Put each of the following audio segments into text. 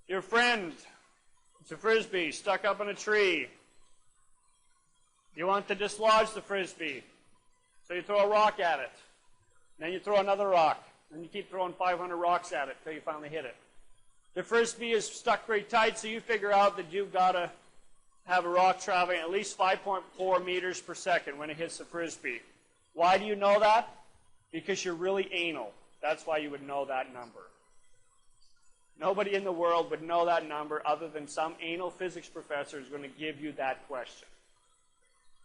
Your friend, it's a Frisbee, stuck up in a tree. You want to dislodge the Frisbee. So you throw a rock at it. Then you throw another rock. And you keep throwing 500 rocks at it until you finally hit it. The Frisbee is stuck very tight, so you figure out that you've got to have a rock traveling at least 5.4 meters per second when it hits the Frisbee. Why do you know that? Because you're really anal. That's why you would know that number. Nobody in the world would know that number other than some anal physics professor is going to give you that question.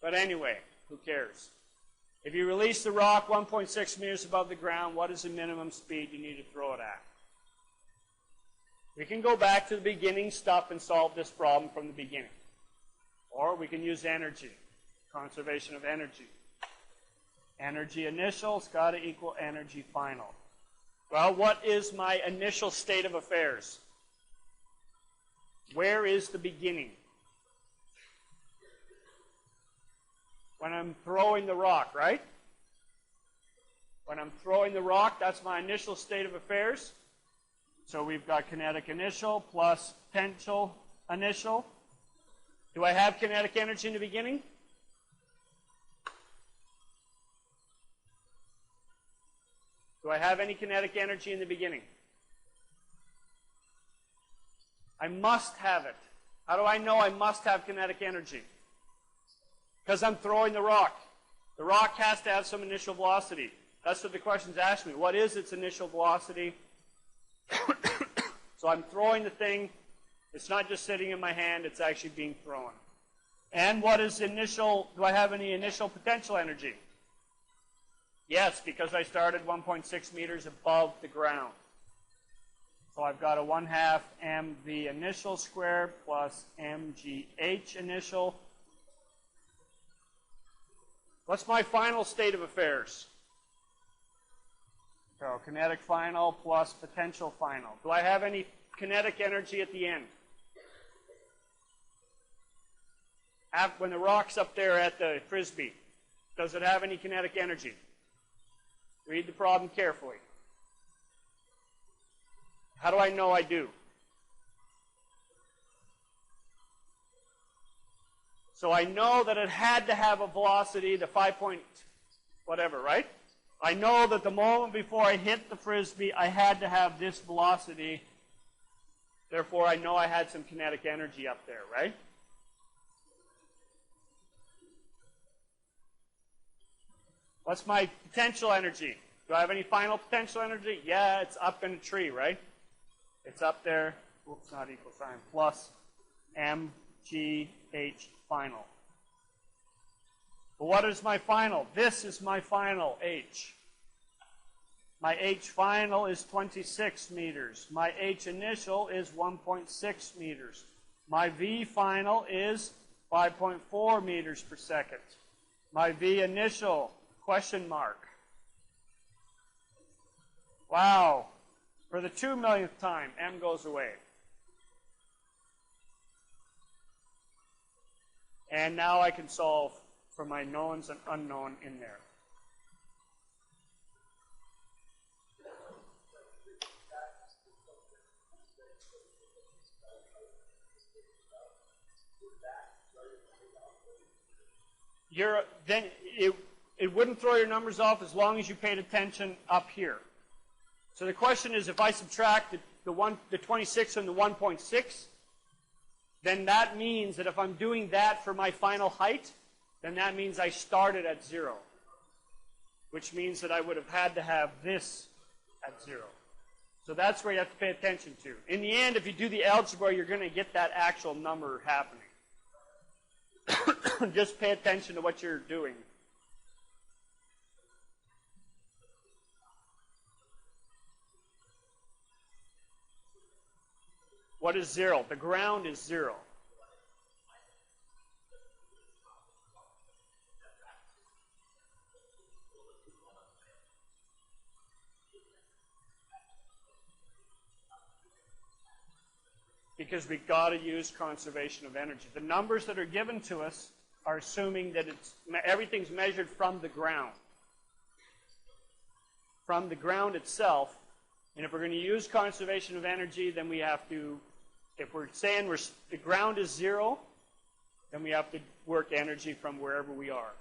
But anyway, who cares? If you release the rock 1.6 meters above the ground, what is the minimum speed you need to throw it at? We can go back to the beginning stuff and solve this problem from the beginning. Or we can use energy, conservation of energy. Energy initial's got to equal energy final. Well, what is my initial state of affairs? Where is the beginning? When I'm throwing the rock, right? When I'm throwing the rock, that's my initial state of affairs. So we've got kinetic initial plus potential initial. Do I have kinetic energy in the beginning? Do I have any kinetic energy in the beginning? I must have it. How do I know I must have kinetic energy? Because I'm throwing the rock. The rock has to have some initial velocity. That's what the question's asking me. What is its initial velocity? So I'm throwing the thing. It's not just sitting in my hand. It's actually being thrown. And what is initial? Do I have any initial potential energy? Yes, because I started 1.6 meters above the ground. So I've got a 1/2 mv initial squared plus mgh initial. What's my final state of affairs? So kinetic final plus potential final. Do I have any kinetic energy at the end? When the rock's up there at the Frisbee, does it have any kinetic energy? Read the problem carefully. How do I know I do? So I know that it had to have a velocity, the 5 point whatever, right? I know that the moment before I hit the Frisbee, I had to have this velocity. Therefore, I know I had some kinetic energy up there, right? What's my potential energy? Do I have any final potential energy? Yeah, it's up in a tree, right? It's up there. Oops, not equal sign. Plus mgh final. But what is my final? This is my final h. My h final is 26 meters. My h initial is 1.6 meters. My v final is 5.4 meters per second. My v initial, question mark. Wow. For the 2 millionth time, m goes away. And now I can solve for my knowns and unknown in there. It wouldn't throw your numbers off as long as you paid attention up here. So the question is, if I subtract the 26 from the 1.6, then that means that if I'm doing that for my final height, then that means I started at 0, which means that I would have had to have this at 0. So that's where you have to pay attention to. In the end, if you do the algebra, you're going to get that actual number happening. Just pay attention to what you're doing. What is 0? The ground is 0. Because we've got to use conservation of energy. The numbers that are given to us are assuming that everything's measured from the ground. From the ground itself. And if we're going to use conservation of energy, then we have to If we're saying the ground is 0, then we have to work energy from wherever we are.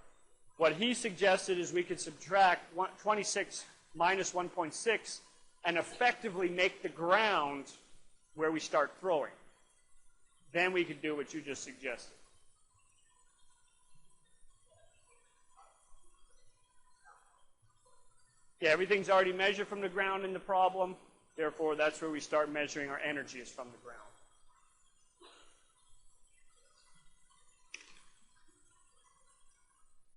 What he suggested is we could subtract 26 minus 1.6 and effectively make the ground where we start throwing. Then we could do what you just suggested. Yeah, everything's already measured from the ground in the problem. Therefore, that's where we start measuring our energy is from the ground.